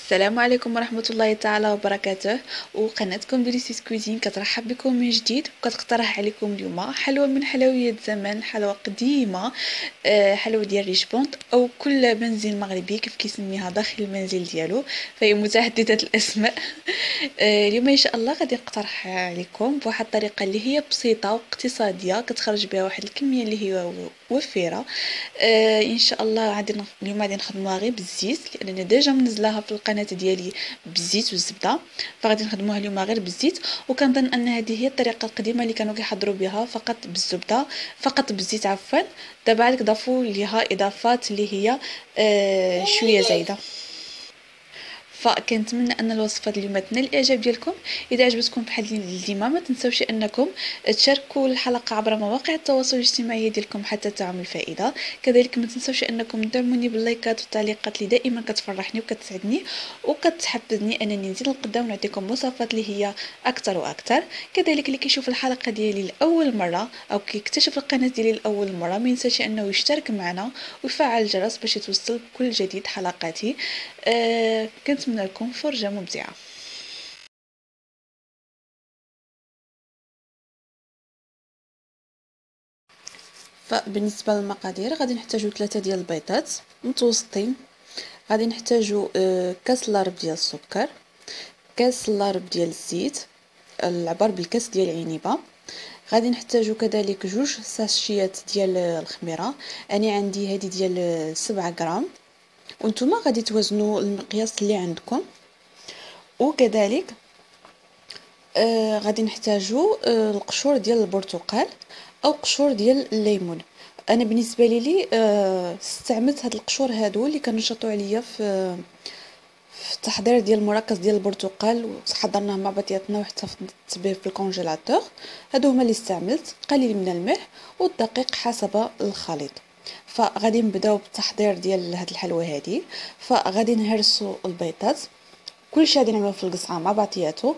السلام عليكم ورحمة الله تعالى وبركاته. وقناتكم ديليسيس كوزين كترحب بكم من جديد وكتقترح عليكم اليوم حلوة من حلويات زمان، حلوة قديمة، حلوة ديال ريشبونت او كل منزل مغربي كيف كيسميها داخل المنزل ديالو، فهي متعددة الاسماء. اليوم ان شاء الله غادي نقترح عليكم بواحد الطريقه اللي هي بسيطه واقتصاديه كتخرج بها واحد الكميه اللي هي وفيره. ان شاء الله اليوم غادي نخدموها غير بالزيت، لانني ديجا منزلاها في القناه ديالي بالزيت والزبده، فغادي نخدموها اليوم غير بالزيت. وكنظن ان هذه هي الطريقه القديمه اللي كانوا كيحضروا بها فقط بالزبده، فقط بالزيت عفوا. دابا عليك ضافوا ليها اضافات اللي هي شويه زايده. فكنتمنى ان الوصفه اليوم تنال الاعجاب ديالكم. اذا عجبتكم بحال ديما ما تنساوش انكم تشاركوا الحلقه عبر مواقع التواصل الاجتماعي ديالكم حتى تعم الفائده. كذلك ما تنساوش انكم تدعموني باللايكات والتعليقات اللي دائما كتفرحني وكتسعدني وكتحفزني انني نزيد لقدام ونعطيكم وصفات اللي هي اكثر واكثر. كذلك اللي كيشوف الحلقه ديالي لاول مره او كيكتشف القناه ديالي لاول مره ما ينساش انه يشترك معنا ويفعل الجرس باش يتوصل بكل جديد حلقاتي. كنتمنى لكم فرجة ممتعة. فبالنسبه للمقادير غادي نحتاجو 3 ديال البيضات متوسطين، غادي نحتاجو كاس الا ربع ديال السكر، كاس الا ربع ديال الزيت العبار بالكاس ديال العنبه، غادي نحتاجو كذلك 2 ساشيات ديال الخميره، انا عندي هذه ديال 7 غرام، وانتم غادي توزنوا المقياس اللي عندكم. وكذلك غادي نحتاجو القشور ديال البرتقال او قشور ديال الليمون. انا بالنسبه لي استعملت هاد القشور هادو اللي كنشطوا عليا في التحضير ديال المركز ديال البرتقال، وحضرناه مع بعضياتنا وحتفظت به في الكونجيلاتور. هادو هما اللي استعملت، قليل من الملح والدقيق حسب الخليط. فغادي نبداو بالتحضير ديال هاد الحلوه هادي. فغادي نهرسوا البيضات، كلشي غادي نعملوه في القصعه مع بعضياتو.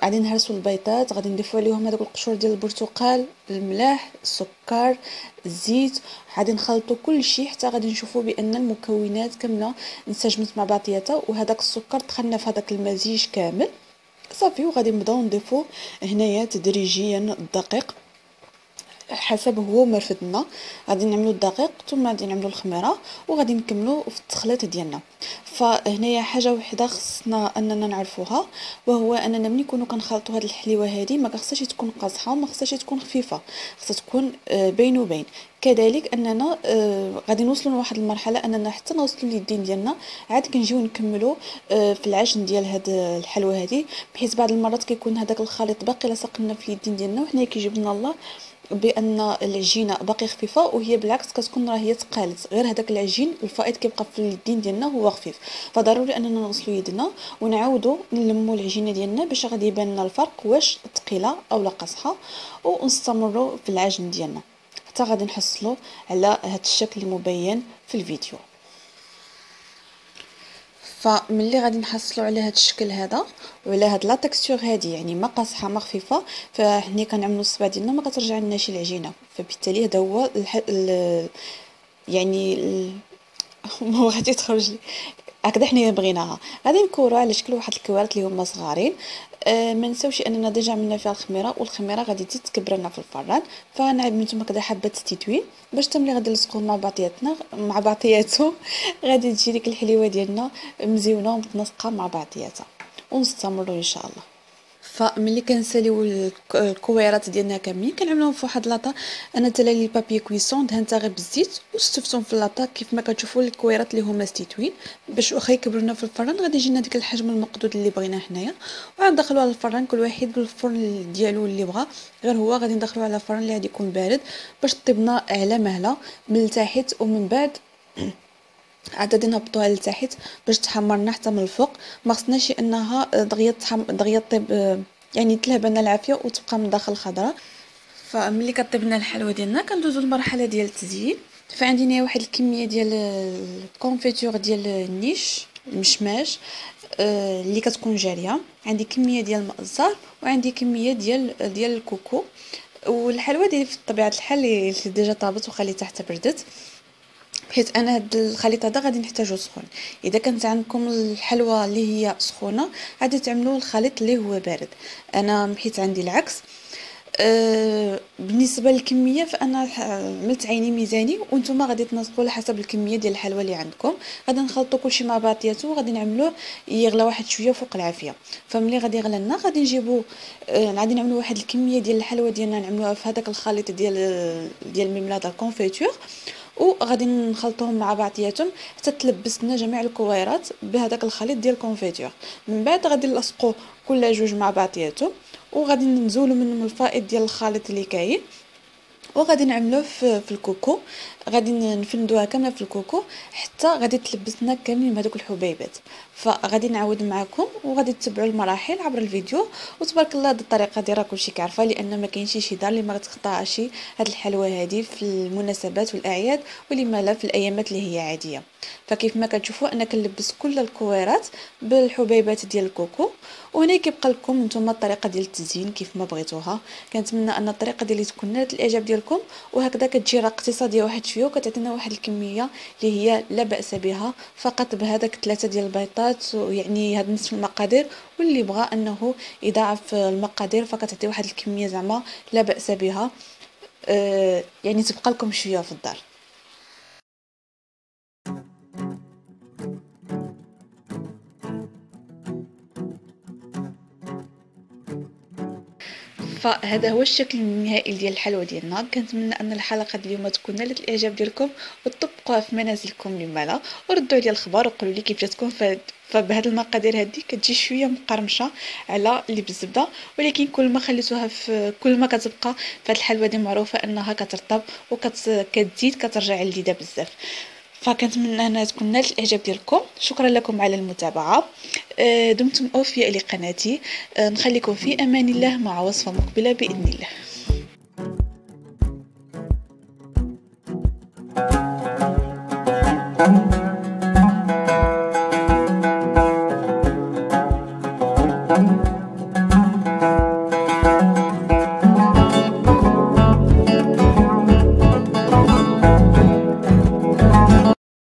غادي نهرسوا البيضات، غادي نضيفوا عليهم هذوك القشور ديال البرتقال، الملح، السكر، الزيت، غادي نخلطوا كلشي حتى غادي نشوفوا بان المكونات كامله انسجمت مع بعضياتها وهذاك السكر دخلنا في هذاك المزيج كامل صافي. وغادي نبداو نضيفوا هنايا تدريجيا الدقيق حسب هو ما رفدنا. غادي نعملوا الدقيق ثم غادي نعملوا الخميره وغادي نكملوا في التخليط ديالنا. فهنايا حاجه وحده خصنا اننا نعرفوها، وهو اننا ملي نكونوا كنخلطوا هذه الحليوه هذه ما خصهاش تكون قاصحه وما خصهاش تكون خفيفه، خصها تكون بين وبين. كذلك اننا غادي نوصلوا لواحد المرحله اننا حتى نوصلوا لليدين ديالنا عاد كنجيو نكملوا في العجن ديال هاد الحلوه هذه، بحيث بعض المرات كيكون هذاك الخليط باقي لاصق لنا في اليدين ديالنا وحنا كيجيب لنا الله بان العجينه باقي خفيفه وهي بالعكس كتكون راه هي تقالت، غير هذاك العجين الفائض كيبقى في اليدين ديالنا هو خفيف. فضروري اننا نغسلوا يدنا ونعاودوا نلموا العجينه ديالنا باش غادي يبان لنا الفرق واش ثقيله او لا قاصحه، ونستمروا في العجن ديالنا حتى غادي نحصلوا على هذا الشكل المبين في الفيديو. فملي غادي نحصلوا على هذا الشكل هذا وعلى هاد لا تكستور هذه، يعني ما قاصحه ما خفيفه، فحنا كنعملوا الصباع ديالنا ما كترجع لناش العجينه، فبالتالي هذا هو يعني ما غادي تخرج لي هكذا حنا بغيناها. غادي نكوروا على شكل واحد الكوارت اللي هما صغارين. ما نساوش اننا ديجا عملنا فيها الخميره، والخميره غادي تزيد تكبر لنا في الفران. فنعب نتوما كذا حبه التتوين باش حتى ملي غادي نلصقوه مع بعضياتنا مع بعضياتو غادي تجي ديك الحليوه ديالنا مزيونه ومتناسقه مع بعضياتها. ونستمروا ان شاء الله. فملي كنساليو الكويرات ديالنا كاملين كنعملوهم في واحد لاطا. انا تلالي البابي كويسون دهنتها غير بالزيت وستفتهم في لاطا كيف ما كتشوفوا الكويرات اللي هما ستيتوين، باش واخا يكبروا لنا في الفران غادي يجينا ديك الحجم المقدود اللي بغينا حنايا. وغندخلوه على الفران كل واحد بالفرن ديالو اللي بغا، غير هو غادي ندخلوه على الفران اللي غادي يكون بارد باش طيبنا على مهله من التحت، ومن بعد عاد غادي نهبطوها لتحت باش تحمرنا حتى من الفوق. ما خصناش انها دغيا طيب، يعني تلهب لنا العافيه وتبقى من داخل خضراء. فملي كطيب لنا الحلوه ديالنا كندوزو للمرحله ديال التزيين. فعندي هنا واحد الكميه ديال الكونفيتور ديال النيش المشماش اللي كتكون جاريه، عندي كميه ديال المأزر وعندي كميه ديال الكوكو. والحلوه ديالي في طبيعه الحال اللي ديجا طابت وخليتها حتى بردت. بحيث انا هاد الخليط هذا غادي نحتاجو سخون. اذا كانت عندكم الحلوى اللي هي سخونه غادي تعملوا الخليط اللي هو بارد. انا حيت عندي العكس. بالنسبه للكميه فانا عملت عيني ميزاني، وانتم غادي تنسقوا على حسب الكميه ديال الحلوى اللي عندكم. غادي نخلطوا كلشي مع بعضياته وغادي نعملوه يغلى واحد شويه فوق العافيه. فملي غادي يغلى لنا غادي نجيبوا غادي نعملوا واحد الكميه ديال الحلوى ديالنا نعملوها في هذاك الخليط ديال الميملاده الكونفيتور، وغادي نخلطوهم مع بعضياتهم حتى تلبسنا جميع الكويرات بهذاك الخليط ديال الكونفيتور. من بعد غادي نلصقوا كل جوج مع بعضياتهم، وغادي نزولوا منهم الفائض ديال الخليط اللي كاين، وغادي نعملوه في الكوكو. غادي نفندوها كامله في الكوكو حتى غادي تلبسنا كاملين بهذوك الحبيبات. فغادي نعاود معكم وغادي تتبعوا المراحل عبر الفيديو. وتبارك الله هذه الطريقه دي راه كلشي كيعرفها، لان ما كاينش شي دار اللي ما غتقطعش هاد الحلوى هذه في المناسبات والاعياد، ولما لا في الايامات اللي هي عاديه. فكيف ما كتشوفوا انا كنلبس كل الكويرات بالحبيبات ديال الكوكو. وهنا كيبقى لكم نتوما الطريقه ديال التزيين كيف ما بغيتوها. كنتمنى ان الطريقه ديالي تكون نالت الاعجاب ديالكم، وهكذا كتجي راه اقتصاديه واحد شويه وكتعطينا واحد الكميه اللي هي لا باس بها، فقط بهذاك 3 ديال البيضات، يعني هاد نصف المقادير. واللي بغى انه يضاعف المقادير فكتعطي واحد الكميه زعما لا باس بها. يعني تبقى لكم شويه في الدار. فهذا هو الشكل النهائي ديال الحلوى ديالنا. كنتمنى ان الحلقه ديال اليوم تكون نالت الاعجاب ديالكم وتطبقوها في منازلكم لما لا، وردوا عليا الخبر وقولوا لي كيف جاتكم. فبهاد المقادير هذه كتجي شويه مقرمشه على اللي بالزبده، ولكن كل ما خليتوها في كل ما كتبقى فهاد الحلوى دي معروفه انها كترطب وكتزيد كترجع لذيذه بزاف. فكنتمنى انها تكون نالت الاعجاب ديالكم. شكرا لكم على المتابعه. دمتم اوفياء لقناتي. نخليكم في امان الله مع وصفه مقبله باذن الله.